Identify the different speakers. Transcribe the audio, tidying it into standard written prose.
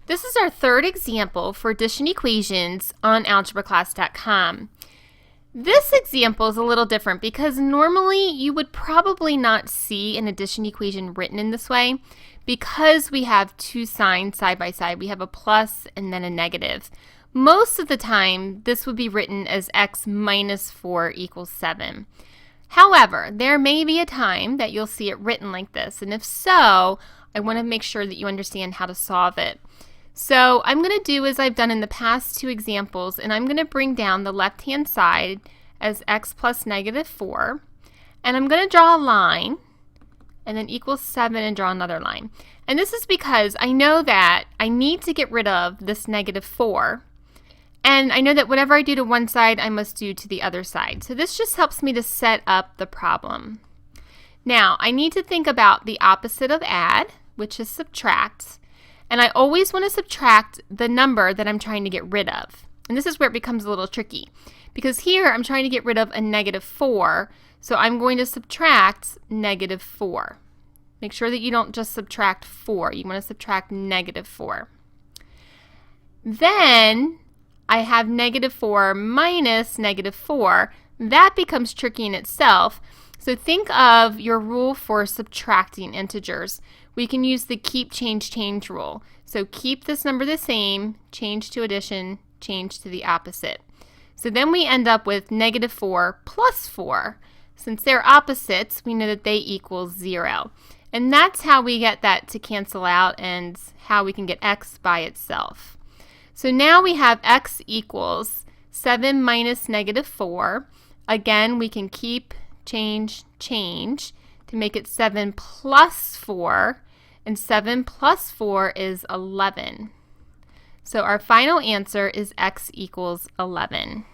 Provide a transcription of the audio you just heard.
Speaker 1: This is our third example for addition equations on algebraclass.com. This example is a little different because normally you would probably not see an addition equation written in this way because we have two signs side by side. We have a plus and then a negative. Most of the time this would be written as x minus 4 equals 7. However, there may be a time that you'll see it written like this, and if so, I want to make sure that you understand how to solve it. So I'm going to do as I've done in the past two examples, and I'm going to bring down the left-hand side as x plus negative 4, and I'm going to draw a line, and then equals 7 and draw another line. And this is because I know that I need to get rid of this negative 4, and I know that whatever I do to one side, I must do to the other side. So this just helps me to set up the problem. Now, I need to think about the opposite of add, which is subtract. And I always want to subtract the number that I'm trying to get rid of. And this is where it becomes a little tricky. Because here I'm trying to get rid of a negative 4. So I'm going to subtract negative 4. Make sure that you don't just subtract 4. You want to subtract negative 4. Then I have negative 4 minus negative 4. That becomes tricky in itself. So think of your rule for subtracting integers. We can use the keep, change, change rule. So keep this number the same, change to addition, change to the opposite. So then we end up with negative 4 plus 4. Since they're opposites, we know that they equal 0. And that's how we get that to cancel out and how we can get x by itself. So now we have x equals 7 minus negative 4. Again, we can keep, change, change to make it 7 plus 4, and 7 plus 4 is 11. So our final answer is x equals 11.